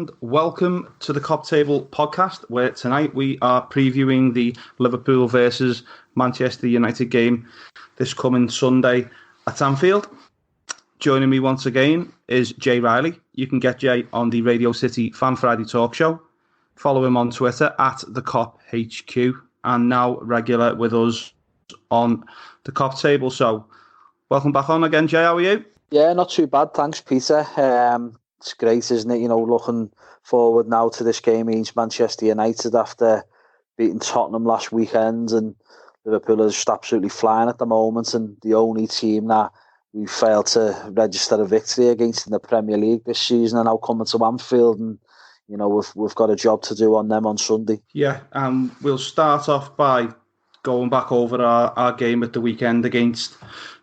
and welcome to the Cop Table podcast, where tonight we are previewing the Liverpool versus Manchester United game this coming Sunday at Anfield. Joining me once again is Jay Riley. You can get Jay on the Radio City Fan Friday talk show. Follow him on Twitter at the Cop HQ, and now regular with us on the Cop Table. So, welcome back on again, Jay. How are you? Yeah, not too bad, thanks, Peter. It's great, isn't it? You know, looking forward now to this game against Manchester United after beating Tottenham last weekend, and Liverpool is just absolutely flying at the moment, and the only team that we failed to register a victory against in the Premier League this season are now coming to Anfield, and you know we've got a job to do on them on Sunday. Yeah, we'll start off by going back over our game at the weekend against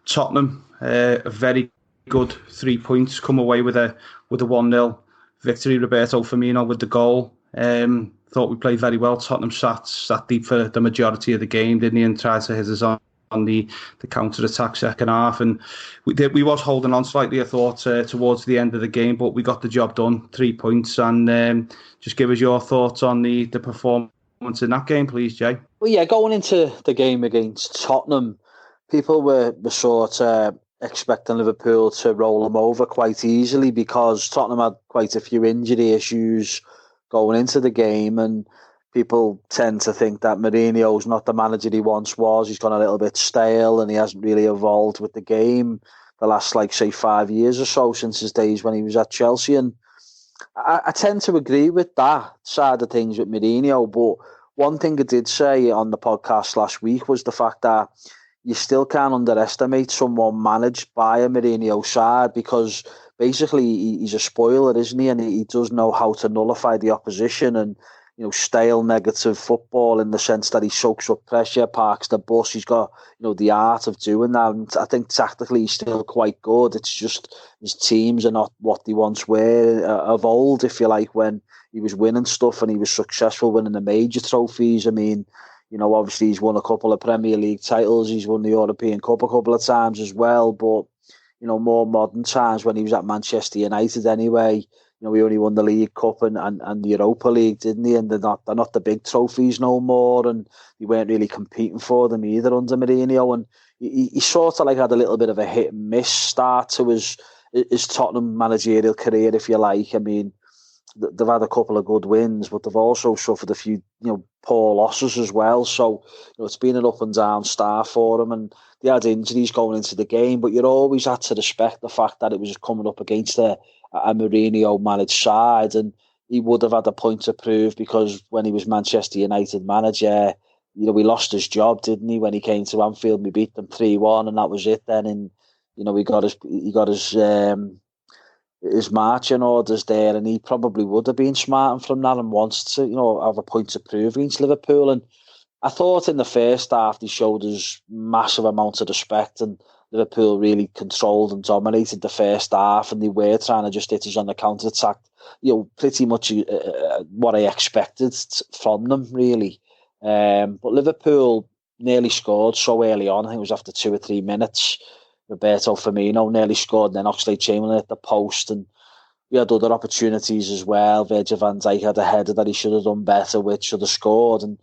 Tottenham. A very good 3 points, come away with a 1-0 victory. Roberto Firmino with the goal. Thought we played very well. Tottenham sat deep for the majority of the game, didn't he, and tried to hit us on the counter-attack second half. And we was holding on slightly, I thought, towards the end of the game, but we got the job done, 3 points. And just give us your thoughts on the performance in that game, please, Jay. Well, yeah, going into the game against Tottenham, people were sort of expecting Liverpool to roll them over quite easily because Tottenham had quite a few injury issues going into the game, and people tend to think that Mourinho's not the manager he once was. He's gone a little bit stale and he hasn't really evolved with the game the last, 5 years or so since his days when he was at Chelsea. And I tend to agree with that side of things with Mourinho, but one thing I did say on the podcast last week was the fact that you still can't underestimate someone managed by a Mourinho side, because basically he's a spoiler, isn't he? And he does know how to nullify the opposition and, you know, stale negative football in the sense that he soaks up pressure, parks the bus. He's got, you know, the art of doing that. And I think tactically he's still quite good. It's just his teams are not what they once were of old, if you like, when he was winning stuff and he was successful winning the major trophies. I mean, you know, obviously he's won a couple of Premier League titles. He's won the European Cup a couple of times as well. But, you know, more modern times when he was at Manchester United anyway, you know, he only won the League Cup and the Europa League, didn't he? And they're not the big trophies no more. And he weren't really competing for them either under Mourinho. And he sort of had a little bit of a hit and miss start to his Tottenham managerial career, if you like. I mean, they've had a couple of good wins, but they've also suffered a few, you know, poor losses as well. So, you know, it's been an up and down start for them, and they had injuries going into the game. But you're always had to respect the fact that it was coming up against a Mourinho managed side, and he would have had a point to prove, because when he was Manchester United manager, you know, he lost his job, didn't he? When he came to Anfield, we beat them 3-1, and that was it. Then, and you know, he got his marching orders there, and he probably would have been smarting from that and wants to, you know, have a point to prove against Liverpool. And I thought in the first half they showed us massive amounts of respect, and Liverpool really controlled and dominated the first half, and they were trying to just hit us on the counter attack. You know, pretty much what I expected from them, really. But Liverpool nearly scored so early on. I think it was after 2 or 3 minutes. Roberto Firmino nearly scored, and then Oxlade-Chamberlain at the post, and we had other opportunities as well. Virgil van Dijk had a header that he should have done better with, should have scored, and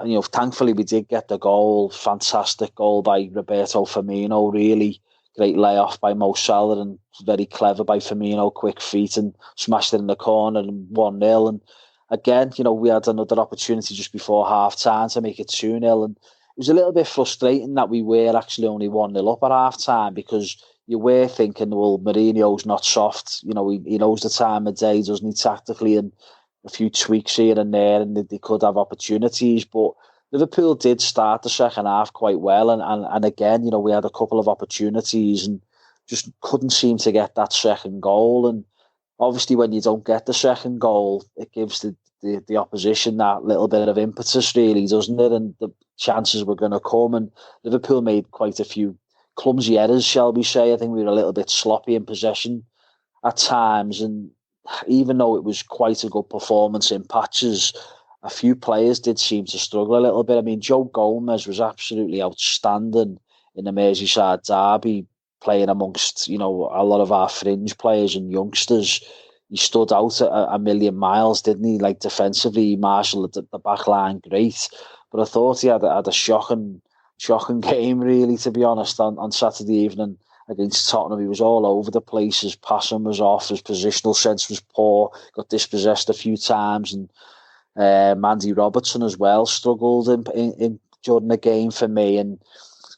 you know, thankfully we did get the goal. Fantastic goal by Roberto Firmino, really great layoff by Mo Salah, and very clever by Firmino, quick feet, and smashed it in the corner, and 1-0. And again, you know, we had another opportunity just before half time to make it 2-0, and it was a little bit frustrating that we were actually only 1-0 up at half-time, because you were thinking, well, Mourinho's not soft. You know, he knows the time of day, doesn't he, tactically, and a few tweaks here and there, and they could have opportunities. But Liverpool did start the second half quite well, and again, you know, we had a couple of opportunities and just couldn't seem to get that second goal. And obviously when you don't get the second goal, it gives the opposition that little bit of impetus, really, doesn't it? And the chances were going to come, and Liverpool made quite a few clumsy errors, shall we say. I think we were a little bit sloppy in possession at times, and even though it was quite a good performance in patches, a few players did seem to struggle a little bit. I mean, Joe Gomez was absolutely outstanding in the Merseyside derby, playing amongst, you know, a lot of our fringe players and youngsters. he stood out a million miles, didn't he? Like defensively, he marshalled the back line great, but I thought he had a shocking game, really, to be honest, on Saturday evening against Tottenham. He was all over the place. His passing was off. His positional sense was poor. Got dispossessed a few times, and Andy Robertson as well struggled in during the game for me. And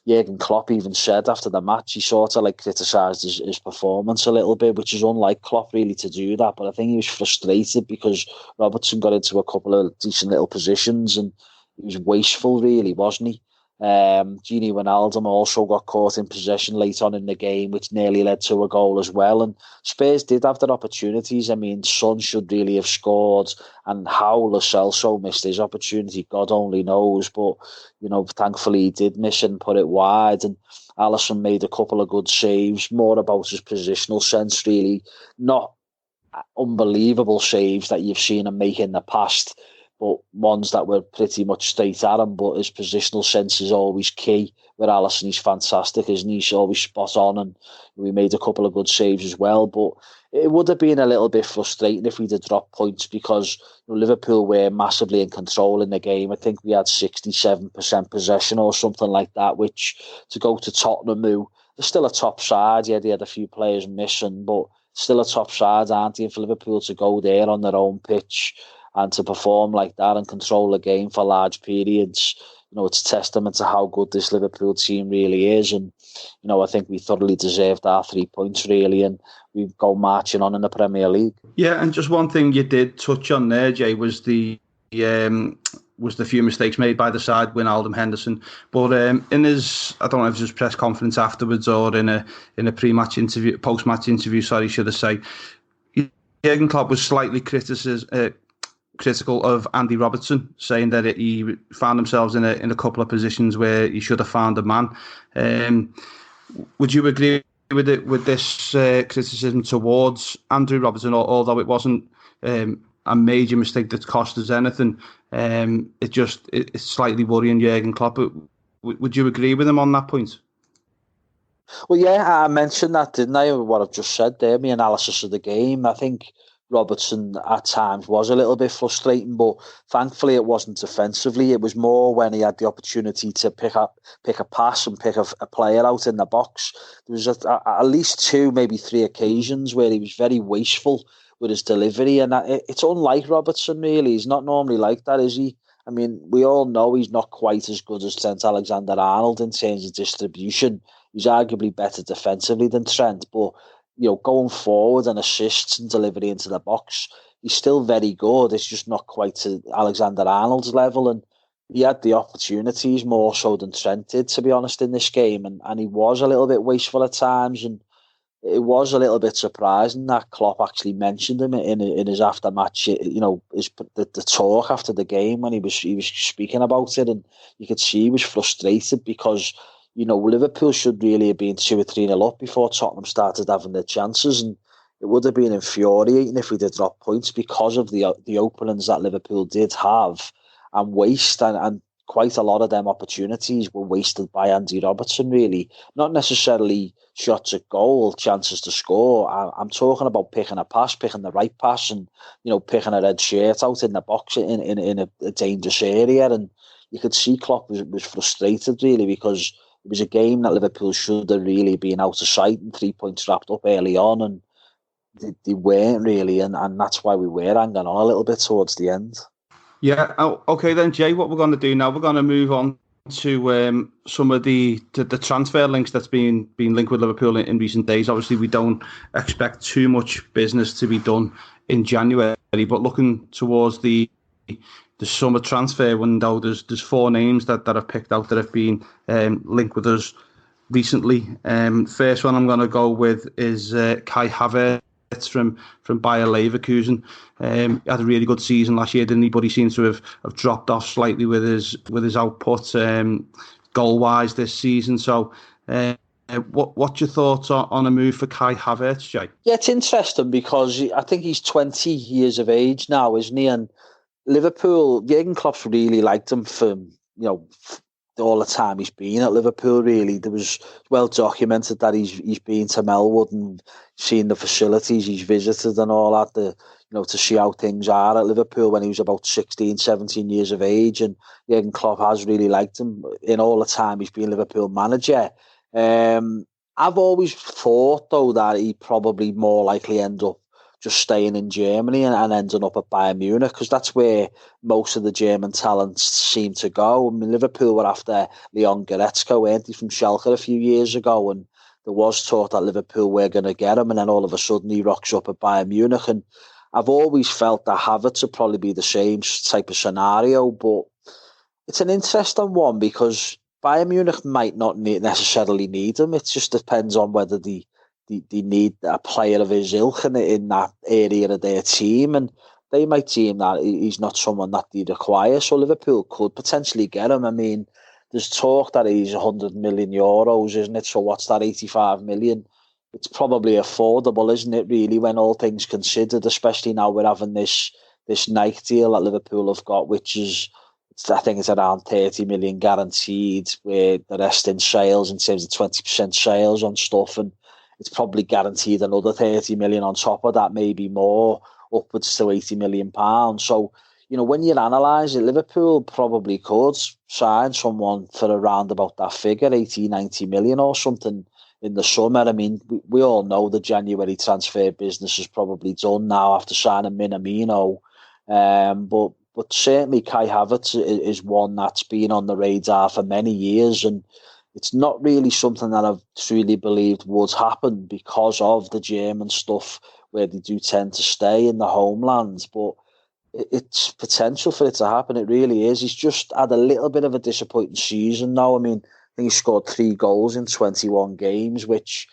Jurgen Klopp even said after the match, he sort of like criticised his performance a little bit, which is unlike Klopp really to do that. But I think he was frustrated because Robertson got into a couple of decent little positions and he was wasteful, really, wasn't he? Gini Wijnaldum also got caught in possession late on in the game, which nearly led to a goal as well. And Spurs did have their opportunities. I mean, Son should really have scored, and how Lo Celso missed his opportunity, God only knows. But, you know, thankfully he did miss and put it wide. And Alisson made a couple of good saves, more about his positional sense, really. Not unbelievable saves that you've seen him make in the past, but ones that were pretty much straight at him. But his positional sense is always key. With Alisson, he's fantastic, isn't he? He's always spot on, and we made a couple of good saves as well. But it would have been a little bit frustrating if we'd have dropped points because, you know, Liverpool were massively in control in the game. I think we had 67% possession or something like that, which to go to Tottenham, who they're still a top side. Yeah, they had a few players missing, but still a top side, aren't they? And for Liverpool to go there on their own pitch and to perform like that and control the game for large periods, you know, it's a testament to how good this Liverpool team really is. And, you know, I think we thoroughly deserved our 3 points, really, and we go marching on in the Premier League. Yeah, and just one thing you did touch on there, Jay, was the few mistakes made by the side, Wijnaldum, Henderson. But in his, I don't know if it was his press conference afterwards or in a pre-match interview, post-match interview, sorry, should I say, Jurgen Klopp was slightly critical of Andy Robertson, saying that he found himself in a couple of positions where he should have found a man. Would you agree with this criticism towards Andrew Robertson, although it wasn't a major mistake that cost us anything? It's slightly worrying Jurgen Klopp. Would you agree with him on that point? Well, yeah, I mentioned that, didn't I? What I've just said there, my analysis of the game. I think Robertson at times was a little bit frustrating, but thankfully it wasn't defensively. It was more when he had the opportunity to pick a pass and pick a player out in the box. There was at least 2, maybe 3 occasions where he was very wasteful with his delivery, and it's unlike Robertson, really. He's not normally like that, is he? I mean, we all know he's not quite as good as Trent Alexander-Arnold in terms of distribution. He's arguably better defensively than Trent, but you know, going forward and assists and delivery into the box, he's still very good. It's just not quite to Alexander-Arnold's level, and he had the opportunities more so than Trent did, to be honest, in this game, and he was a little bit wasteful at times, and it was a little bit surprising that Klopp actually mentioned him in his after-match, you know, the talk after the game when he was speaking about it, and you could see he was frustrated because, you know, Liverpool should really have been 2 or 3-0 up before Tottenham started having their chances, and it would have been infuriating if we did drop points because of the openings that Liverpool did have and waste, and quite a lot of them opportunities were wasted by Andy Robertson, really. Not necessarily shots at goal, chances to score. I'm talking about picking a pass, picking the right pass, and, you know, picking a red shirt out in the box in a dangerous area. And you could see Klopp was frustrated, really, because it was a game that Liverpool should have really been out of sight and 3 points wrapped up early on, and they weren't really, and that's why we were hanging on a little bit towards the end. Yeah, okay then, Jay, what we're going to do now, we're going to move on to some of the transfer links that's been linked with Liverpool in recent days. Obviously, we don't expect too much business to be done in January, but looking towards the summer transfer window, there's 4 names that I've picked out that have been linked with us recently. First one I'm going to go with is Kai Havertz from Bayer Leverkusen. He had a really good season last year, didn't he? But he seems to have dropped off slightly with his output goal wise this season. So what's your thoughts on a move for Kai Havertz, Jay? Yeah, it's interesting because I think he's 20 years of age now, isn't he? And Liverpool, Jurgen Klopp's really liked him for, you know, all the time he's been at Liverpool. Really, there was well documented that he's been to Melwood and seen the facilities he's visited and all that. To see how things are at Liverpool when he was about 16, 17 years of age, and Jurgen Klopp has really liked him in all the time he's been Liverpool manager. I've always thought though that he'd probably more likely end up just staying in Germany and ending up at Bayern Munich, because that's where most of the German talents seem to go. I mean, Liverpool were after Leon Goretzka, weren't they, from Schalke a few years ago, and there was talk that Liverpool were going to get him, and then all of a sudden he rocks up at Bayern Munich. And I've always felt that Havertz would probably be the same type of scenario, but it's an interesting one because Bayern Munich might not necessarily need him. It just depends on whether they need a player of his ilk in that area of their team, and they might deem that he's not someone that they require. So Liverpool could potentially get him. I mean, there's talk that he's 100 million euros, isn't it? So what's that, 85 million? It's probably affordable, isn't it, really, when all things considered, especially now we're having this Nike deal that Liverpool have got, which is, I think it's around 30 million guaranteed, where the rest in sales, in terms of 20% sales on stuff, and it's probably guaranteed another 30 million on top of that, maybe more, upwards to 80 million pounds. So, when you analyse it, Liverpool probably could sign someone for around about that figure, 80, 90 million or something in the summer. I mean, we all know the January transfer business is probably done now after signing Minamino. But certainly Kai Havertz is one that's been on the radar for many years, and it's not really something that I've truly believed would happen because of the German stuff where they do tend to stay in the homelands. But it's potential for it to happen. It really is. He's just had a little bit of a disappointing season now. I mean, I think he scored 3 goals in 21 games, which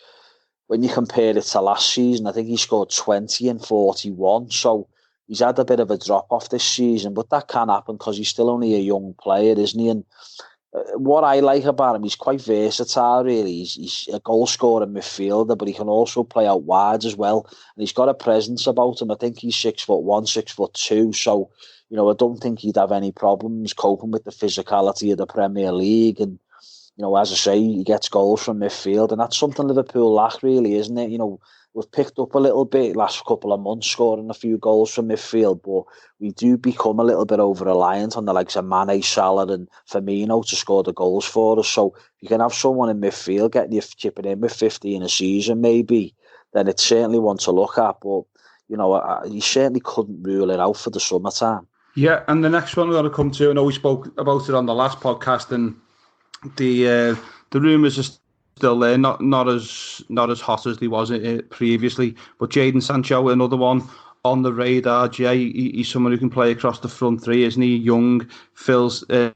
when you compare it to last season, I think he scored 20 in 41. So he's had a bit of a drop off this season, but that can happen because he's still only a young player, isn't he? And what I like about him, he's quite versatile, really. He's a goal-scoring midfielder, but he can also play out wide as well. And he's got a presence about him. I think he's 6'1", 6'2". So, I don't think he'd have any problems coping with the physicality of the Premier League. And, as I say, he gets goals from midfield. And that's something Liverpool lack, really, isn't it? We've picked up a little bit last couple of months, scoring a few goals from midfield, but we do become a little bit over-reliant on the likes of Mane, Salah and Firmino to score the goals for us. So if you can have someone in midfield getting you chipping in with 50 in a season, maybe, then it's certainly one to look at. But, you certainly couldn't rule it out for the summertime. Yeah, and the next one we're going to come to, I know we spoke about it on the last podcast, and the rumours are still there, not as hot as they was previously. But Jadon Sancho, another one on the radar. Jay, he's someone who can play across the front three, isn't he? Young, fits the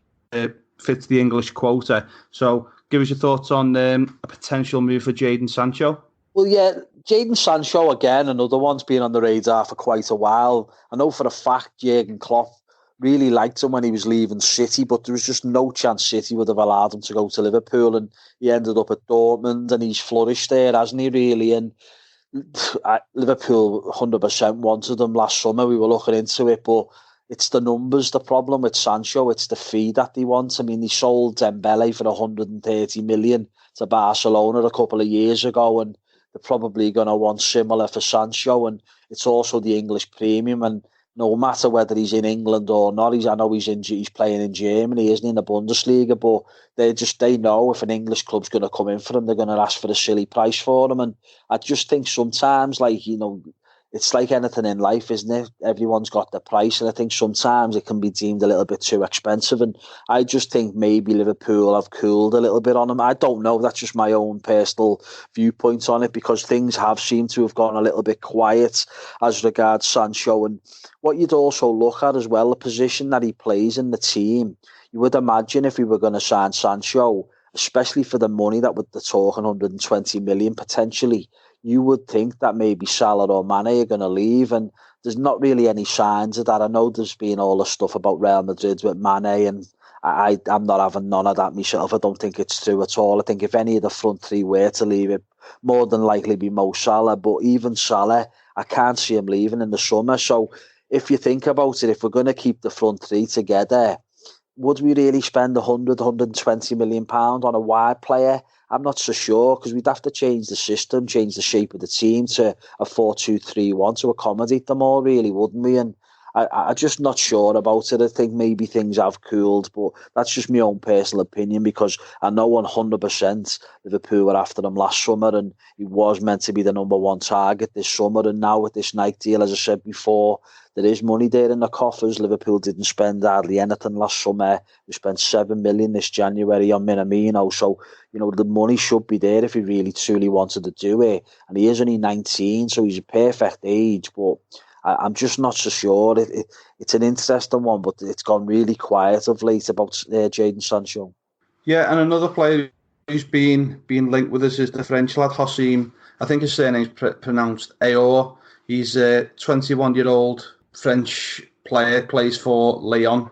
English quota. So, give us your thoughts on a potential move for Jadon Sancho. Well, yeah, Jadon Sancho again, another one's been on the radar for quite a while. I know for a fact Jurgen Klopp really liked him when he was leaving City, but there was just no chance City would have allowed him to go to Liverpool, and he ended up at Dortmund, and he's flourished there, hasn't he, really? And Liverpool 100% wanted him last summer. We were looking into it, but it's the numbers, the problem with Sancho. It's the fee that they want. I mean, they sold Dembele for 130 million to Barcelona a couple of years ago, and they're probably going to want similar for Sancho. And it's also the English premium, and no matter whether he's in England or not, I know he's playing in Germany, isn't he, in the Bundesliga, but they know if an English club's going to come in for him, they're going to ask for a silly price for him. And I just think sometimes, it's like anything in life, isn't it? Everyone's got their price, and I think sometimes it can be deemed a little bit too expensive. And I just think maybe Liverpool have cooled a little bit on him. I don't know. That's just my own personal viewpoint on it, because things have seemed to have gone a little bit quiet as regards Sancho. And what you'd also look at as well, the position that he plays in the team. You would imagine if we were going to sign Sancho, especially for the money that they're talking 120 million potentially, you would think that maybe Salah or Mane are going to leave, and there's not really any signs of that. I know there's been all the stuff about Real Madrid with Mane, and I'm not having none of that myself. I don't think it's true at all. I think if any of the front three were to leave, it more than likely be Mo Salah, but even Salah, I can't see him leaving in the summer. So if you think about it, if we're going to keep the front three together, would we really spend 120 million pounds on a wide player? I'm not so sure, because we'd have to change the system, change the shape of the team to a 4-2-3-1 to accommodate them all, really, wouldn't we? And I'm just not sure about it. I think maybe things have cooled, but that's just my own personal opinion, because I know 100% Liverpool were after him last summer, and he was meant to be the number one target this summer. And now with this Nike deal, as I said before, there is money there in the coffers. Liverpool didn't spend hardly anything last summer. We spent 7 million this January on Minamino. So, the money should be there if he really truly wanted to do it. And he is only 19, so he's a perfect age. But I'm just not so sure. It's an interesting one, but it's gone really quiet of late about Jadon Sancho. Yeah, and another player who's been linked with us is the French lad, Hossein. I think his surname's pronounced Aor. He's a 21-year-old French player, plays for Lyon.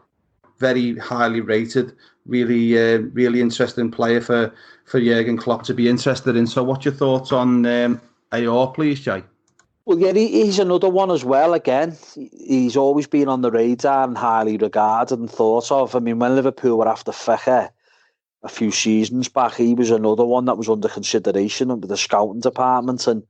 Very highly rated. Really interesting player for Jurgen Klopp to be interested in. So what's your thoughts on Aor, please, Jay? Well, yeah, he's another one as well. Again, he's always been on the radar and highly regarded and thought of. I mean, when Liverpool were after Fecha a few seasons back, he was another one that was under consideration with the scouting department. And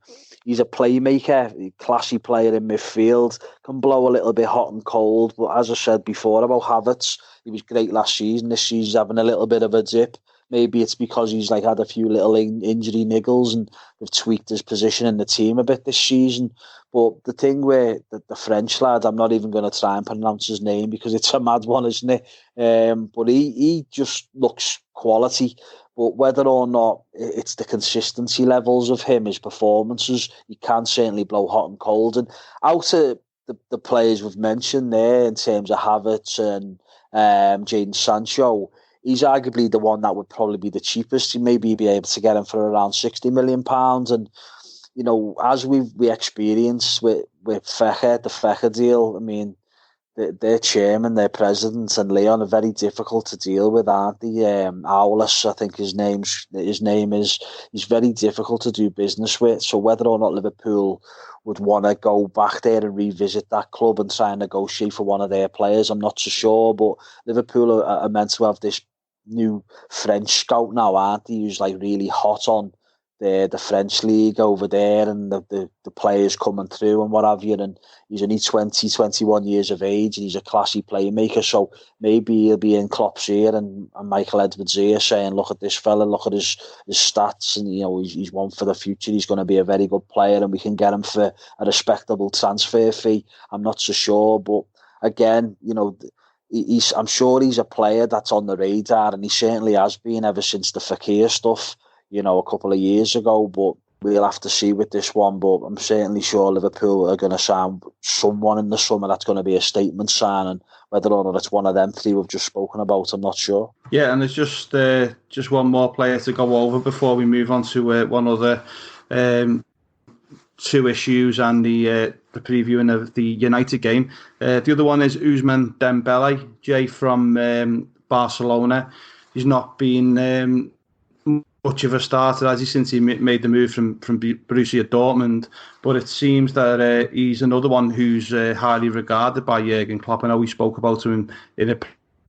he's a playmaker, a classy player in midfield, can blow a little bit hot and cold. But as I said before about Havertz, he was great last season. This season's having a little bit of a dip. Maybe it's because he's had a few little injury niggles and they've tweaked his position in the team a bit this season. But the thing where the French lad, I'm not even going to try and pronounce his name because it's a mad one, isn't it? But he just looks quality. But whether or not it's the consistency levels of him, his performances, he can certainly blow hot and cold. And out of the players we've mentioned there in terms of Havertz and Jadon Sancho, he's arguably the one that would probably be the cheapest. You maybe be able to get him for around £60 million. And, as we experienced with Fecha, the Fecha deal, I mean, their chairman, their president and Leon are very difficult to deal with, aren't they? Aulas, I think his name is. He's very difficult to do business with. So whether or not Liverpool would want to go back there and revisit that club and try and negotiate for one of their players, I'm not so sure. But Liverpool are meant to have this new French scout now, aren't they? Who's really hot on the French league over there and the players coming through and what have you. And he's only 20, 21 years of age and he's a classy playmaker. So maybe he'll be in Klopp's ear and Michael Edwards' ear saying, look at this fella, look at his stats, and he's one for the future. He's going to be a very good player and we can get him for a respectable transfer fee. I'm not so sure, but again, I'm sure he's a player that's on the radar, and he certainly has been ever since the Fekir stuff, a couple of years ago. But we'll have to see with this one. But I'm certainly sure Liverpool are going to sign someone in the summer that's going to be a statement signing. Whether or not it's one of them three we've just spoken about, I'm not sure. Yeah, and there's just one more player to go over before we move on to one other two issues and the previewing of the United game. The other one is Ousmane Dembele, Jay, from Barcelona. He's not been much of a starter, has he, since he made the move from Borussia Dortmund. But it seems that he's another one who's highly regarded by Jurgen Klopp. I know we spoke about him in a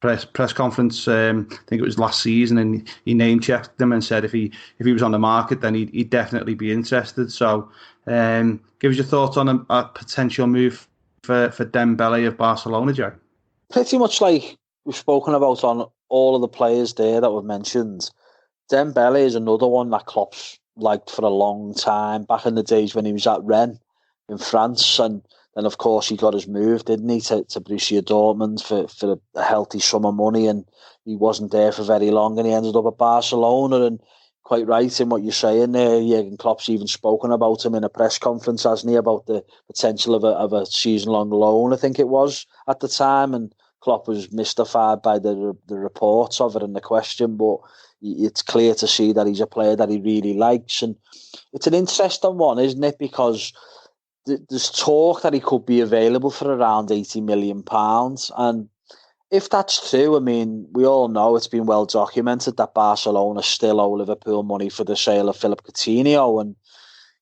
press conference, I think it was last season, and he name-checked him and said if he was on the market, then he'd definitely be interested. So give us your thoughts on a potential move for Dembele of Barcelona, Jack. Pretty much like we've spoken about on all of the players there that we've mentioned. Dembele is another one that Klopp's liked for a long time, back in the days when he was at Rennes in France. And then, of course, he got his move, didn't he, to Borussia Dortmund for a healthy sum of money, and he wasn't there for very long, and he ended up at Barcelona. And quite right in what you're saying there, Jurgen Klopp's even spoken about him in a press conference, hasn't he, about the potential of a season-long loan, I think it was, at the time. And Klopp was mystified by the reports of it and the question, but it's clear to see that he's a player that he really likes. And it's an interesting one, isn't it? Because there's talk that he could be available for around £80 million. And if that's true, I mean, we all know it's been well documented that Barcelona still owe Liverpool money for the sale of Philip Coutinho. And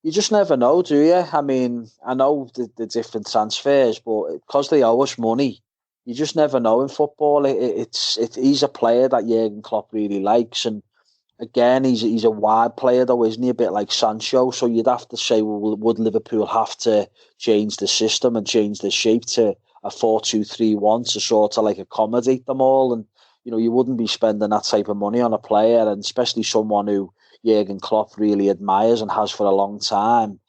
you just never know, do you? I mean, I know the different transfers, but because they owe us money, you just never know in football. He's a player that Jurgen Klopp really likes, and again, he's a wide player though, isn't he? A bit like Sancho. So you'd have to say, well, would Liverpool have to change the system and change the shape to a 4-2-3-1 to sort of like accommodate them all? And you wouldn't be spending that type of money on a player, and especially someone who Jurgen Klopp really admires and has for a long time,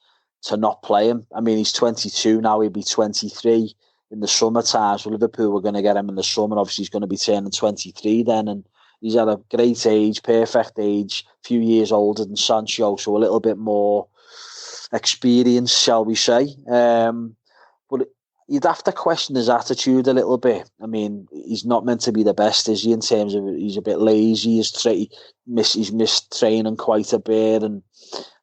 to not play him. I mean, he's 22 now; he'll be 23 in the summertime. So Liverpool were going to get him in the summer. Obviously, he's going to be turning 23 then, and he's at a great age, perfect age, a few years older than Sancho, so a little bit more experience, shall we say. But you'd have to question his attitude a little bit. I mean, he's not meant to be the best, is he, in terms of he's a bit lazy, he's missed training quite a bit, and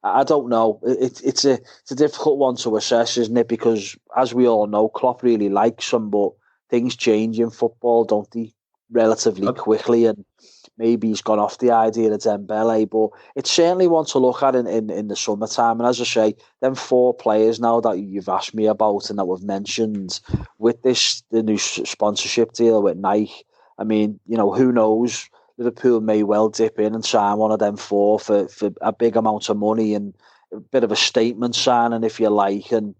I don't know. It's a difficult one to assess, isn't it? Because, as we all know, Klopp really likes him, but things change in football, don't they? Relatively quickly, and maybe he's gone off the idea of Dembele, but it's certainly one to look at in the summertime. And as I say, them 4 players now that you've asked me about and that we've mentioned, with the new sponsorship deal with Nike, I mean, who knows? Liverpool may well dip in and sign one of them 4 for a big amount of money, and a bit of a statement signing, if you like. And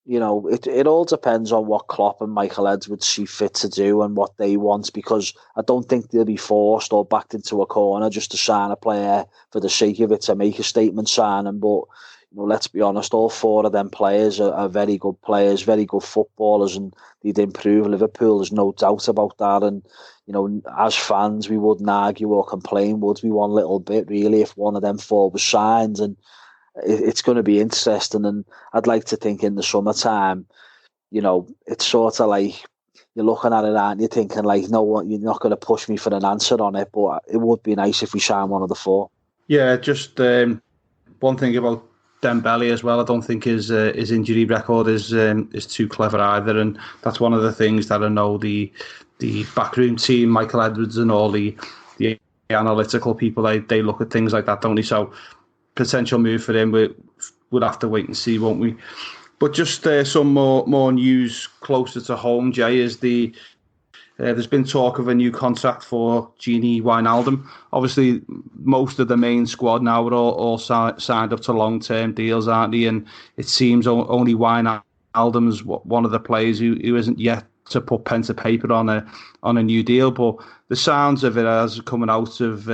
it all depends on what Klopp and Michael Edwards see fit to do and what they want, because I don't think they'll be forced or backed into a corner just to sign a player for the sake of it, to make a statement signing. But let's be honest, all 4 of them players are very good players, very good footballers, and they'd improve Liverpool. There's no doubt about that. And as fans, we wouldn't argue or complain, would we, one little bit, really, if one of them 4 was signed. And it's going to be interesting, and I'd like to think in the summertime, it's sort of like you're looking at it, aren't you, thinking like, no, you're not going to push me for an answer on it, but it would be nice if we sign one of the 4. Yeah, just one thing about Dembele as well. I don't think his injury record is too clever either, and that's one of the things that I know the backroom team, Michael Edwards and all the analytical people, they look at things like that, don't they? So potential move for him, we'll have to wait and see, won't we? But just some more news closer to home, Jay, is there's been talk of a new contract for Gini Wijnaldum. Obviously, most of the main squad now are all signed up to long-term deals, aren't they? And it seems only Wijnaldum's one of the players who isn't yet to put pen to paper on a new deal. But the sounds of it as coming out of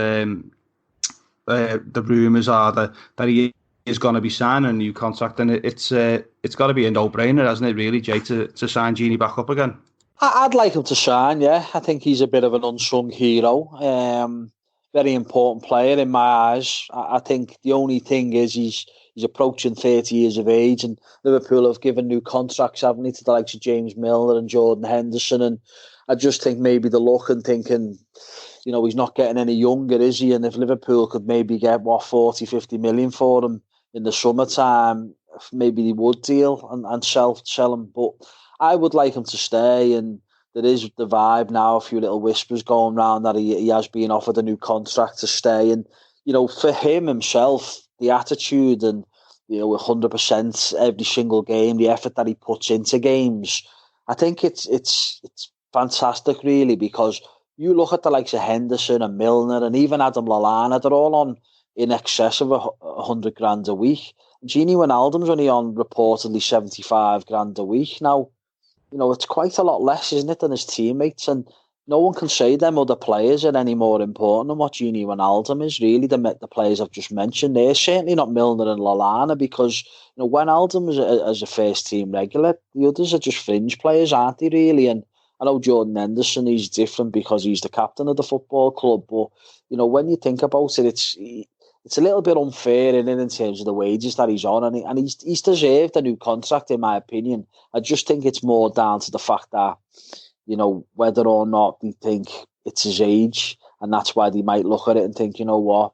the rumours are that he is going to be signing a new contract, and it's got to be a no-brainer, hasn't it, really, Jay, to sign Gini back up again? I'd like him to sign, yeah. I think he's a bit of an unsung hero. Very important player in my eyes. I think the only thing is he's approaching 30 years of age, and Liverpool have given new contracts, haven't they, to the likes of James Milner and Jordan Henderson, and I just think maybe they're looking, thinking, he's not getting any younger, is he? And if Liverpool could maybe get, 40-50 million for him in the summertime, maybe they would deal and sell him. But I would like him to stay, and there is the vibe now, a few little whispers going around that he has been offered a new contract to stay. And, for him himself, the attitude and, 100% every single game, the effort that he puts into games, I think it's fantastic, really, because you look at the likes of Henderson and Milner and even Adam Lallana, they're all on in excess of $100,000 a week. Gini Wijnaldum's only on reportedly $75,000 a week. Now, it's quite a lot less, isn't it, than his teammates? And no one can say them other players are any more important than what Gini Wijnaldum is, really, the players I've just mentioned. They're certainly not Milner and Lallana, because, Wijnaldum is a first-team regular. The others are just fringe players, aren't they, really? And I know Jordan Henderson, he's different because he's the captain of the football club. But, when you think about it, it's a little bit unfair in terms of the wages that he's on. And he's deserved a new contract, in my opinion. I just think it's more down to the fact that, whether or not they think it's his age. And that's why they might look at it and think, you know what,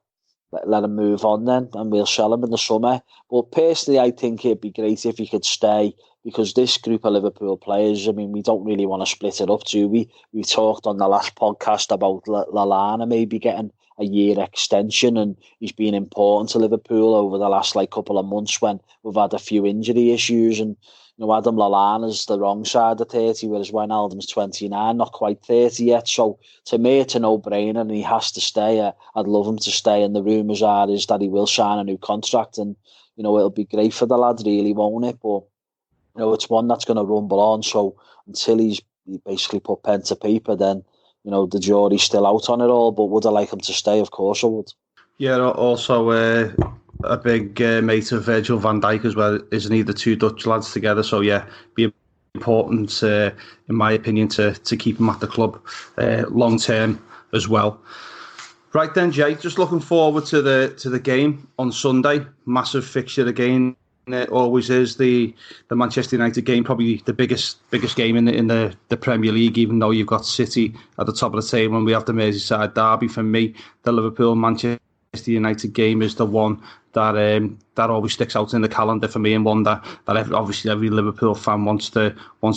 let him move on then, and we'll sell him in the summer. But personally, I think it'd be great if he could stay, because this group of Liverpool players, I mean, we don't really want to split it up, do we? We talked on the last podcast about Lallana maybe getting a year extension, and he's been important to Liverpool over the last couple of months when we've had a few injury issues. And, Adam Lallana's the wrong side of 30, whereas Wijnaldum's 29, not quite 30 yet. So to me, it's a no-brainer, and he has to stay. I'd love him to stay, and the rumours is that he will sign a new contract, and it'll be great for the lad, really, won't it? But it's one that's going to rumble on. So until he basically put pen to paper, then the jury's still out on it all. But would I like him to stay? Of course I would. Yeah, also a big mate of Virgil van Dijk as well, isn't he? The two Dutch lads together. So yeah, be important, in my opinion, to keep him at the club long term as well. Right then, Jay, just looking forward to the game on Sunday. Massive fixture again. It always is the Manchester United game, probably the biggest game in the Premier League, even though you've got City at the top of the table and we have the Merseyside derby. For me, the Liverpool Manchester United game is the one that always sticks out in the calendar for me, and one that obviously every Liverpool fan wants to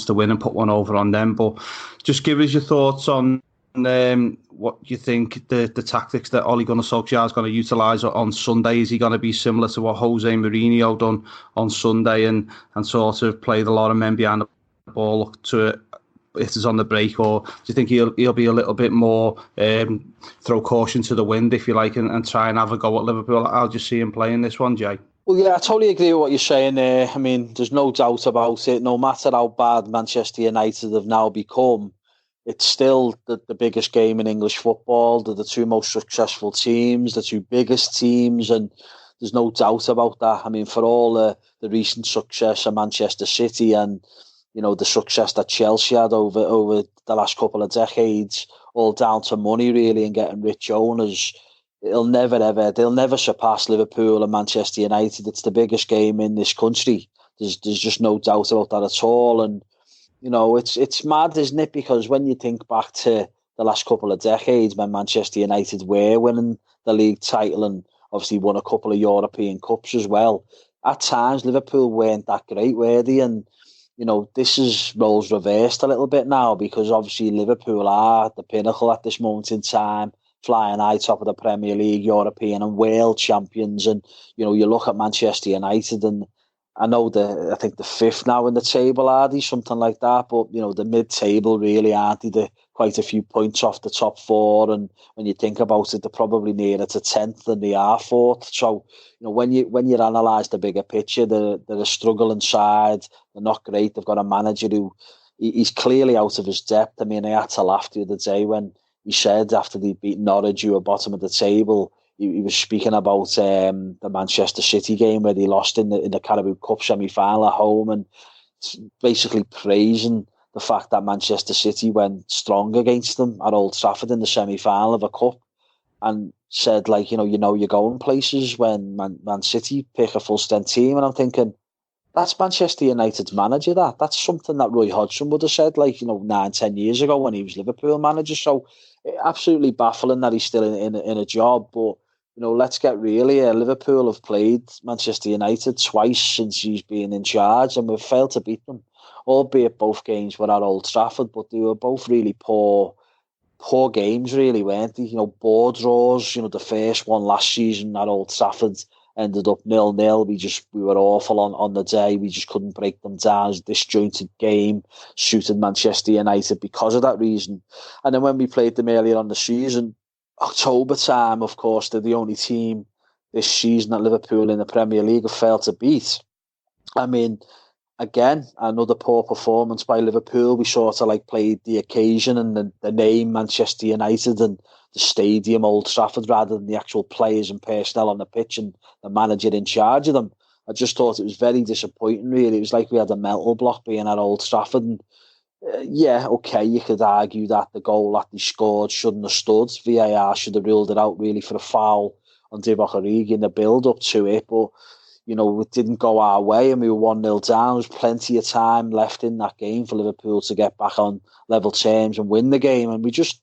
win and put one over on them. But just give us your thoughts on what you think the tactics that Ole Gunnar Solskjaer is going to utilise on Sunday. Is he going to be similar to what Jose Mourinho done on Sunday and sort of play the lot of men behind the ball, look to it if it's on the break, or do you think he'll be a little bit more throw caution to the wind, if you like, and try and have a go at Liverpool? How do you see him playing this one, Jay? Well, yeah, I totally agree with what you're saying there. I mean, there's no doubt about it. No matter how bad Manchester United have now become, it's still the biggest game in English football. They're the two most successful teams, the two biggest teams, and there's no doubt about that. I mean, for all the recent success of Manchester City and the success that Chelsea had over the last couple of decades, all down to money really and getting rich owners, they'll never surpass Liverpool and Manchester United. It's the biggest game in this country. There's just no doubt about that at all. And it's mad, isn't it? Because when you think back to the last couple of decades when Manchester United were winning the league title and obviously won a couple of European Cups as well, at times Liverpool weren't that great, were they? And, this is roles reversed a little bit now, because obviously Liverpool are the pinnacle at this moment in time, flying high top of the Premier League, European and world champions. And, you look at Manchester United, and I know I think the fifth now in the table, are they? Something like that. But, the mid-table really aren't they? They're quite a few points off the top four. And when you think about it, they're probably nearer to 10th than they are 4th. So, when you analyse the bigger picture, they're a struggling side. They're not great. They've got a manager who he's clearly out of his depth. I mean, I had to laugh the other day when he said after they beat Norwich, who were bottom of the table, he was speaking about the Manchester City game where they lost in the Carabao Cup semi-final at home, and basically praising the fact that Manchester City went strong against them at Old Trafford in the semi-final of a cup, and said, like, you're going places when Man City pick a full-strength team. And I'm thinking, that's Manchester United's manager. That's something that Roy Hodgson would have said, 9-10 years ago when he was Liverpool manager. So absolutely baffling that he's still in a job. But let's get real here. Liverpool have played Manchester United twice since he's been in charge, and we've failed to beat them. Albeit both games were at Old Trafford, but they were both really poor games, really, weren't they? Bore draws. The first one last season at Old Trafford ended up 0-0. We were awful on the day. We just couldn't break them down. It was a disjointed game, suited Manchester United because of that reason. And then when we played them earlier on the season, October time, of course, they're the only team this season at Liverpool in the Premier League have failed to beat. I mean, again, another poor performance by Liverpool. We sort of played the occasion and the name Manchester United and the stadium Old Trafford rather than the actual players and personnel on the pitch and the manager in charge of them. I just thought it was very disappointing, really. It was like we had a mental block being at Old Trafford. And yeah, okay, you could argue that the goal that they scored shouldn't have stood. VAR should have ruled it out, really, for a foul on Divock Origi in the build-up to it. But it didn't go our way and we were 1-0 down. There was plenty of time left in that game for Liverpool to get back on level terms and win the game. And we just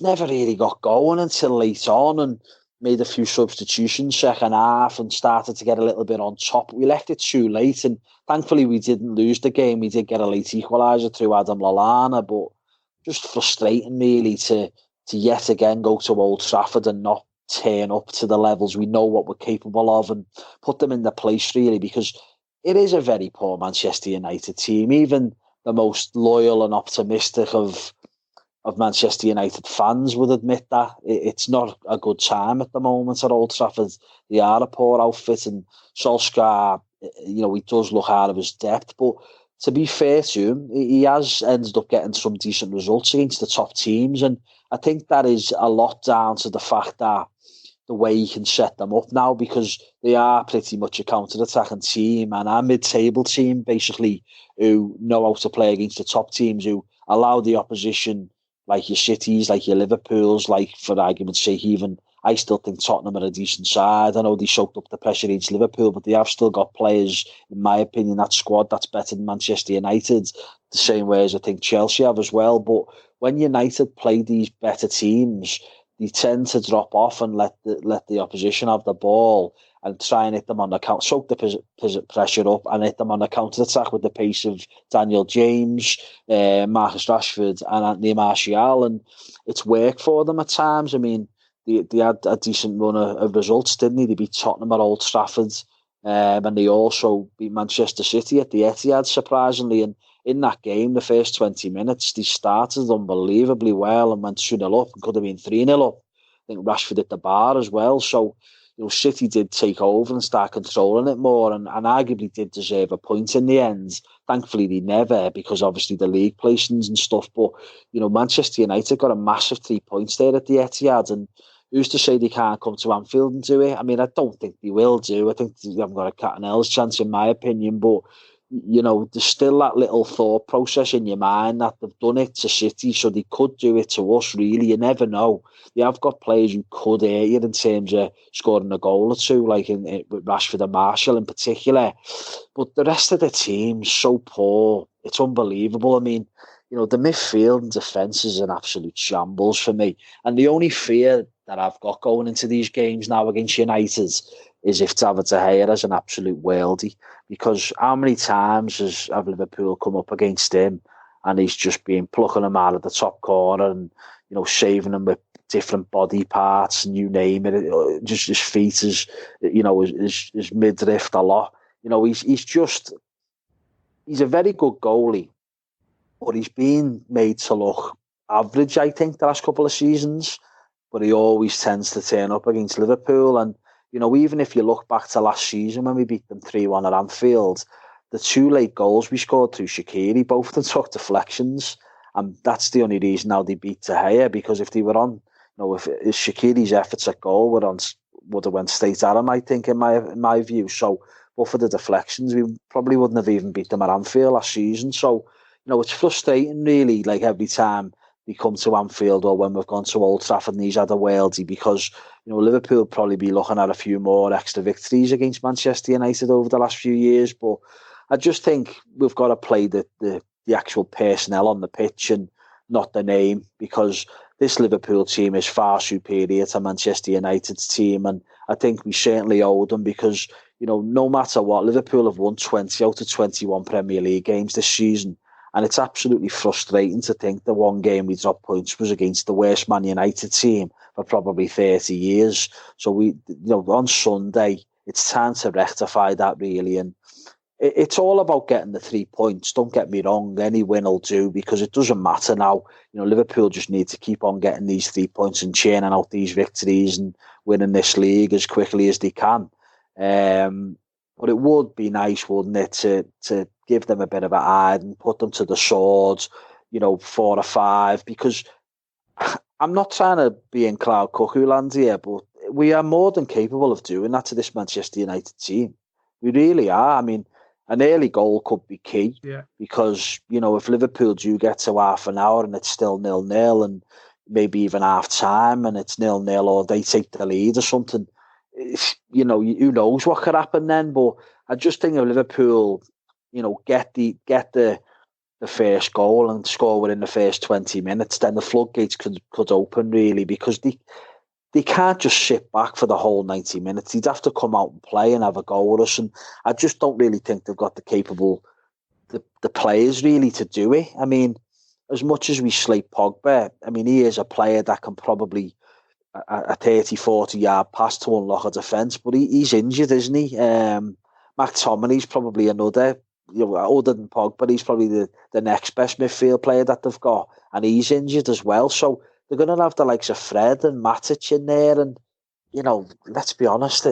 never really got going until late on and made a few substitutions second half and started to get a little bit on top. We left it too late, and thankfully we didn't lose the game. We did get a late equaliser through Adam Lallana, but just frustrating, really, to yet again go to Old Trafford and not turn up to the levels we know what we're capable of and put them in their place, really, because it is a very poor Manchester United team. Even the most loyal and optimistic of Manchester United fans would admit that it's not a good time at the moment at Old Trafford. They are a poor outfit, and Solskjaer, he does look out of his depth. But to be fair to him, he has ended up getting some decent results against the top teams, and I think that is a lot down to the fact that the way he can set them up now, because they are pretty much a counter-attacking team and a mid-table team, basically, who know how to play against the top teams, who allow the opposition, like your Cities, like your Liverpools, like, for argument's sake, even, I still think Tottenham are a decent side. I know they soaked up the pressure against Liverpool, but they have still got players, in my opinion, that squad that's better than Manchester United, the same way as I think Chelsea have as well. But when United play these better teams, they tend to drop off and let the opposition have the ball and try and hit them on the counter, soak the pressure up and hit them on the counter attack with the pace of Daniel James, Marcus Rashford, and Anthony Martial, and it's worked for them at times. I mean, they had a decent run of results, didn't they? They beat Tottenham at Old Trafford, and they also beat Manchester City at the Etihad, surprisingly. And in that game, the first 20 minutes, they started unbelievably well and went 2-0 up and could have been 3-0 up. I think Rashford hit the bar as well. So, City did take over and start controlling it more, and arguably did deserve a point in the end. Thankfully, they never, because obviously the league placings and stuff. But, Manchester United got a massive 3 points there at the Etihad, and who's to say they can't come to Anfield and do it? I mean, I don't think they will do. I think they haven't got a cat and hell's chance, in my opinion, but there's still that little thought process in your mind that they've done it to City, so they could do it to us, really. You never know. They have got players who could hurt you in terms of scoring a goal or two, like with Rashford and Martial in particular. But the rest of the team's so poor. It's unbelievable. I mean, the midfield and defence is an absolute shambles for me. And the only fear that I've got going into these games now against United is if David De Gea is an absolute worldie. Because how many times have Liverpool come up against him and he's just been plucking them out of the top corner and, saving them with different body parts and you name it. Just his feet is, his midriff a lot. He's a very good goalie, but he's been made to look average, I think, the last couple of seasons. But he always tends to turn up against Liverpool. And, even if you look back to last season when we beat them 3-1 at Anfield, the 2 late goals we scored through Shaqiri, both of them took deflections. And that's the only reason how they beat De Gea, because if they were on, if Shaqiri's efforts at goal would have went straight at him, I think, in my view. So, but for the deflections, we probably wouldn't have even beat them at Anfield last season. So, it's frustrating, really, like every time they come to Anfield or when we've gone to Old Trafford and he's had a worldie, because, Liverpool will probably be looking at a few more extra victories against Manchester United over the last few years. But I just think we've got to play the actual personnel on the pitch and not the name, because this Liverpool team is far superior to Manchester United's team. And I think we certainly owe them, because, no matter what, Liverpool have won 20 out of 21 Premier League games this season. And it's absolutely frustrating to think the one game we dropped points was against the worst Man United team for probably 30 years. So on Sunday, it's time to rectify that, really. And it's all about getting the 3 points. Don't get me wrong, any win will do, because it doesn't matter now. Liverpool just need to keep on getting these 3 points and churning out these victories and winning this league as quickly as they can. But it would be nice, wouldn't it, to give them a bit of a hide and put them to the sword, 4 or 5, because I'm not trying to be in cloud cuckoo land here, but we are more than capable of doing that to this Manchester United team. We really are. I mean, an early goal could be key, because, if Liverpool do get to half an hour and it's still 0-0 and maybe even half time and it's 0-0 or they take the lead or something, who knows what could happen then. But I just think if Liverpool, get the first goal and score within the first 20 minutes, then the floodgates could open, really, because they can't just sit back for the whole 90 minutes. They'd have to come out and play and have a go with us. And I just don't really think they've got the players, really, to do it. I mean, as much as we slate Pogba, I mean, he is a player that can probably a 30, 40 yard pass to unlock a defence, but he's injured, isn't he? McTominay's probably another, other than Pogba, he's probably the next best midfield player that they've got, and he's injured as well. So they're going to have the likes of Fred and Matic in there, and let's be honest,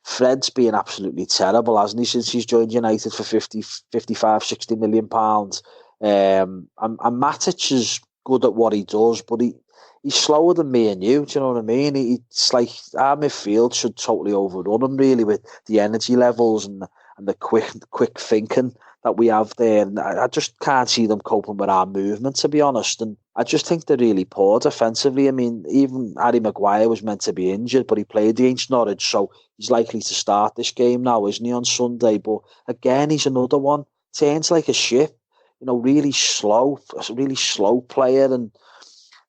Fred's been absolutely terrible, hasn't he, since he's joined United for 50, 55, 60 million pounds. And Matic is good at what he does, but he's slower than me and you, do you know what I mean? It's like our midfield should totally overrun him, really, with the energy levels and the quick thinking that we have there. And I just can't see them coping with our movement, to be honest. And I just think they're really poor defensively. I mean, even Harry Maguire was meant to be injured, but he played against Norwich, so he's likely to start this game now, isn't he, on Sunday? But again, he's another one. Turns like a ship, really slow player. And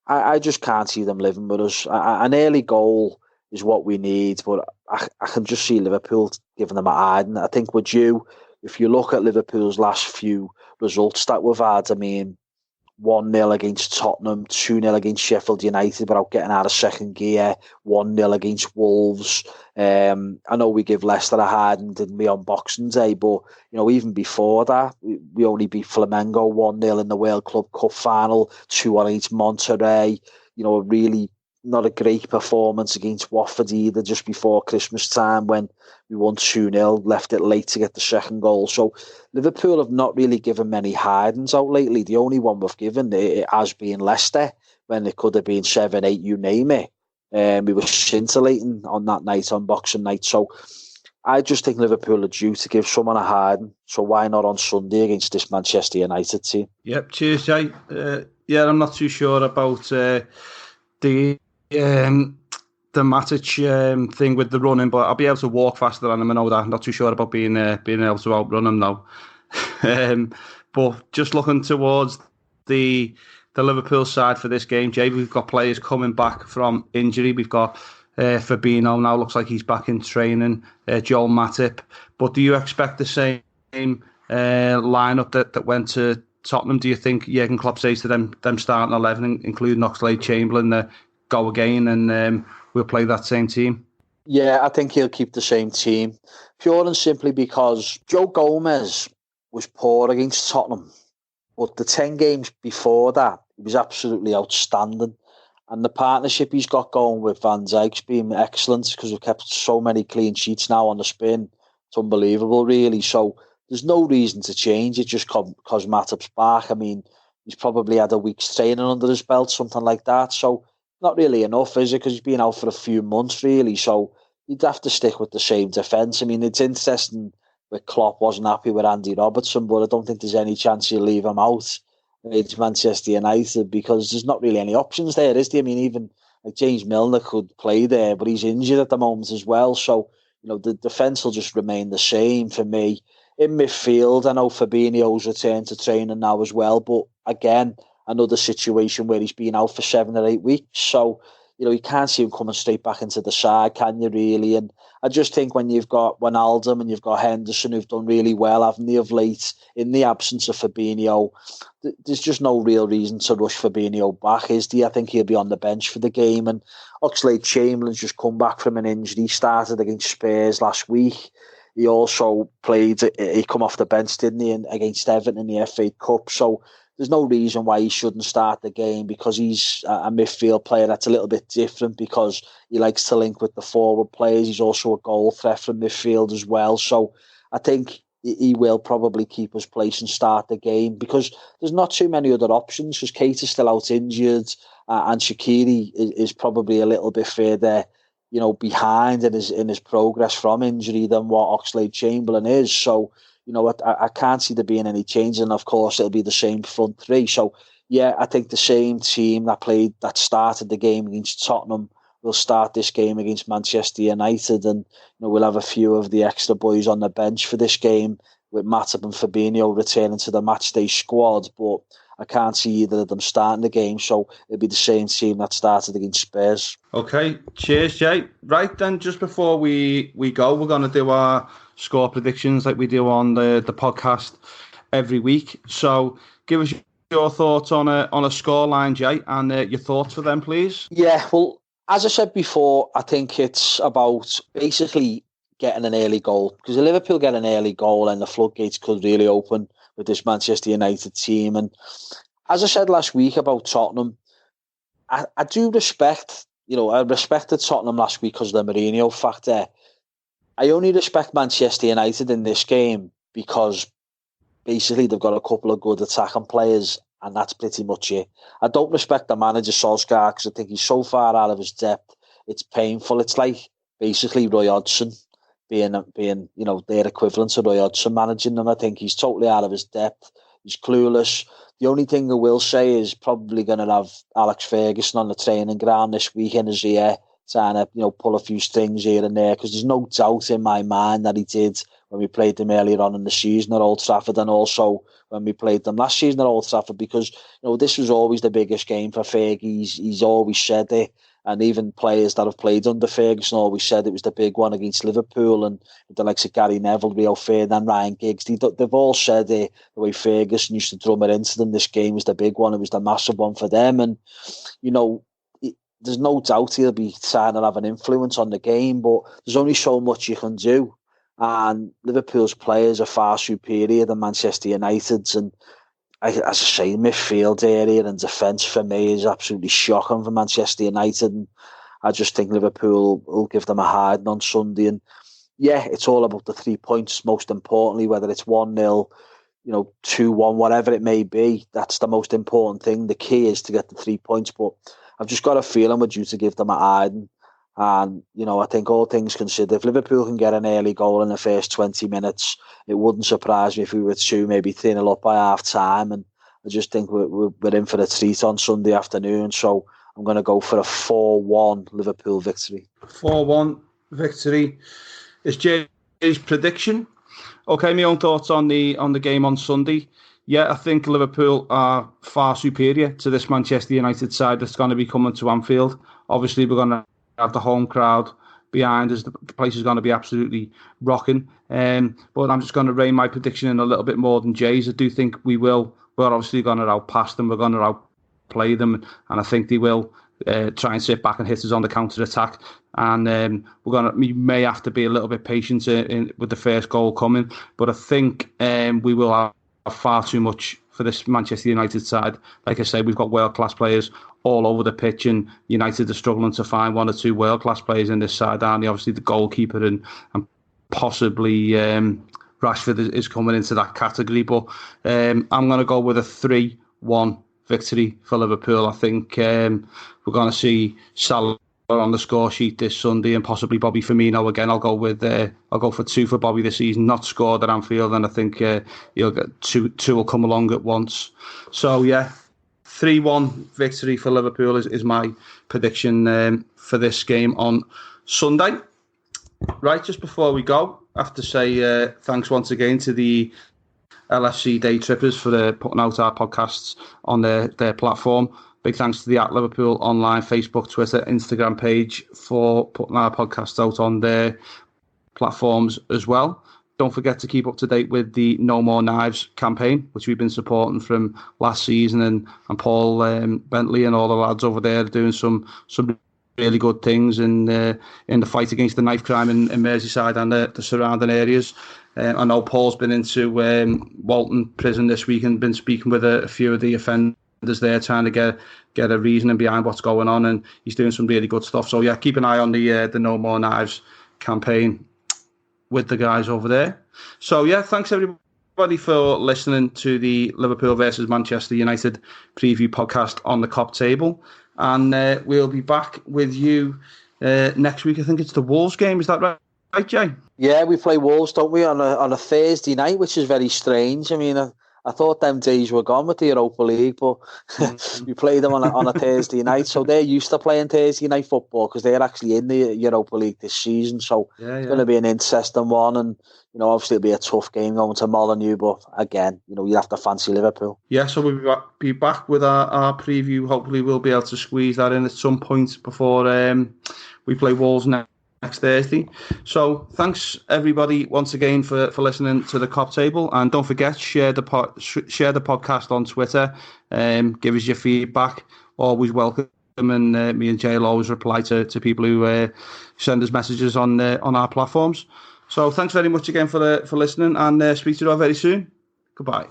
I just can't see them living with us. An early goal is what we need, but I can just see Liverpool giving them a hiding. I think we're due. If you look at Liverpool's last few results that we've had, I mean, 1-0 against Tottenham, 2-0 against Sheffield United without getting out of second gear, 1-0 against Wolves. I know we give Leicester a hiding, didn't we, on Boxing Day, but even before that, we only beat Flamengo 1-0 in the World Club Cup final, 2-1 against Monterrey. Really not a great performance against Watford either, just before Christmas time when we won 2-0, left it late to get the second goal. So Liverpool have not really given many hidings out lately. The only one we've given it has been Leicester, when it could have been 7-8, you name it. We were scintillating on that night, on Boxing Night. So I just think Liverpool are due to give someone a hiding. So why not on Sunday against this Manchester United team? Yep, cheers, Jay. I'm not too sure about the Matic thing with the running, but I'll be able to walk faster than him. I know that. I'm not too sure about being able to outrun him now. But just looking towards the Liverpool side for this game, Jay, we've got players coming back from injury. We've got Fabinho now, looks like he's back in training, Joel Matip. But do you expect the same lineup that went to Tottenham? Do you think Jurgen Klopp says to them starting 11, including Oxlade-Chamberlain, go again and we'll play that same team? Yeah, I think he'll keep the same team, pure and simply because Joe Gomez was poor against Tottenham, but the 10 games before that, he was absolutely outstanding. And the partnership he's got going with Van Dijk's been excellent, because we've kept so many clean sheets now on the spin. It's unbelievable, really. So there's no reason to change it just because Matip's back. I mean, he's probably had a week's training under his belt, something like that. So not really enough, is it? Because he's been out for a few months, really. So you'd have to stick with the same defence. I mean, it's interesting that Klopp wasn't happy with Andy Robertson, but I don't think there's any chance he'll leave him out against Manchester United, because there's not really any options there, is there? I mean, even like James Milner could play there, but he's injured at the moment as well. So, the defence will just remain the same for me. In midfield, I know Fabinho's returned to training now as well, but again, another situation where he's been out for 7 or 8 weeks. So, you can't see him coming straight back into the side, can you, really? And I just think when you've got Wijnaldum and you've got Henderson, who've done really well, haven't they, of late, in the absence of Fabinho, there's just no real reason to rush Fabinho back, is there? I think he'll be on the bench for the game. And Oxlade-Chamberlain's just come back from an injury. He started against Spurs last week. He also he come off the bench, didn't he, against Everton in the FA Cup. So there's no reason why he shouldn't start the game, because he's a midfield player that's a little bit different, because he likes to link with the forward players. He's also a goal threat from midfield as well. So I think he will probably keep his place and start the game, because there's not too many other options, because Kate is still out injured, and Shaqiri is probably a little bit further behind in his progress from injury than what Oxlade-Chamberlain is. So, I can't see there being any change. And of course, it'll be the same front three. So, yeah, I think the same team that started the game against Tottenham will start this game against Manchester United. And, we'll have a few of the extra boys on the bench for this game, with Matip and Fabinho returning to the matchday squad. But I can't see either of them starting the game, so it'll be the same team that started against Spurs. Okay, cheers, Jay. Right then, just before we go, we're going to do our score predictions like we do on the podcast every week. So give us your thoughts on a scoreline, Jay, and your thoughts for them, please. Yeah, well, as I said before, I think it's about basically getting an early goal. Because if Liverpool get an early goal, and the floodgates could really open with this Manchester United team. And as I said last week about Tottenham, I do respect, I respected Tottenham last week because of the Mourinho factor. I only respect Manchester United in this game because basically they've got a couple of good attacking players, and that's pretty much it. I don't respect the manager Solskjaer because I think he's so far out of his depth. It's painful. It's like basically Roy Hodgson being their equivalent to Roy Hodgson managing them. I think he's totally out of his depth. He's clueless. The only thing I will say is probably going to have Alex Ferguson on the training ground this week in his ear, trying to pull a few strings here and there, because there's no doubt in my mind that he did when we played them earlier on in the season at Old Trafford, and also when we played them last season at Old Trafford, because this was always the biggest game for Fergie. He's always said it, and even players that have played under Ferguson always said it was the big one against Liverpool, and the likes of Gary Neville, Rio Ferdinand, Ryan Giggs, they've all said it, the way Ferguson used to drum it into them. This game was the big one. It was the massive one for them, and there's no doubt he'll be trying to have an influence on the game, but there's only so much you can do. And Liverpool's players are far superior than Manchester United's. And as I say, midfield area and defence for me is absolutely shocking for Manchester United. And I just think Liverpool will give them a hiding on Sunday. And yeah, it's all about the 3 points, most importantly, whether it's 1-0, 2-1, whatever it may be. That's the most important thing. The key is to get the 3 points. But I've just got a feeling we're due to give them a hiding. And, I think all things considered, if Liverpool can get an early goal in the first 20 minutes, it wouldn't surprise me if we were 2, maybe 3-0 up by half-time. And I just think we're in for a treat on Sunday afternoon. So I'm going to go for a 4-1 Liverpool victory. 4-1 victory is Jay's prediction. Okay, my own thoughts on the game on Sunday. Yeah, I think Liverpool are far superior to this Manchester United side that's going to be coming to Anfield. Obviously, we're going to have the home crowd behind us. The place is going to be absolutely rocking. But I'm just going to rein my prediction in a little bit more than Jay's. I do think we will. We're obviously going to outpass them. We're going to outplay them. And I think they will try and sit back and hit us on the counter-attack. And we may have to be a little bit patient with the first goal coming. But I think we will have far too much for this Manchester United side. Like I say, we've got world-class players all over the pitch, and United are struggling to find 1 or 2 world-class players in this side, aren't they? Obviously, the goalkeeper and possibly Rashford is coming into that category. But I'm going to go with a 3-1 victory for Liverpool. I think we're going to see Salah on the score sheet this Sunday, and possibly Bobby Firmino again. I'll go for 2 for Bobby this season, not scored at Anfield, and I think he'll get two will come along at once. So yeah, 3-1 victory for Liverpool is my prediction for this game on Sunday. Right, just before we go, I have to say thanks once again to the LFC Day Trippers for putting out our podcasts on their platform. Big thanks to the @Liverpool Online Facebook, Twitter, Instagram page for putting our podcasts out on their platforms as well. Don't forget to keep up to date with the No More Knives campaign, which we've been supporting from last season, and Paul Bentley and all the lads over there are doing some really good things in the fight against the knife crime in Merseyside and the surrounding areas. I know Paul's been into Walton Prison this week and been speaking with a few of the offenders there, trying to get a reasoning behind what's going on, and he's doing some really good stuff. So yeah, keep an eye on the No More Knives campaign with the guys over there. So yeah, thanks everybody for listening to the Liverpool versus Manchester United preview podcast on the Cop Table, and we'll be back with you next week. I think it's the Wolves game. Is that right, Jay? Yeah, we play Wolves, don't we, on a Thursday night, which is very strange. I mean, I thought them days were gone with the Europa League, but we played them on a Thursday night. So they're used to playing Thursday night football because they're actually in the Europa League this season. So it's going to be an interesting one. And, obviously it'll be a tough game going to Molineux. But again, you have to fancy Liverpool. Yeah, so we'll be back with our preview. Hopefully we'll be able to squeeze that in at some point before we play Wolves next Thursday. So thanks everybody once again for listening to the Cop Table, and don't forget, share the podcast on Twitter. Give us your feedback, always welcome, and me and Jay will always reply to people who send us messages on our platforms. So thanks very much again for listening, and speak to you all very soon. Goodbye.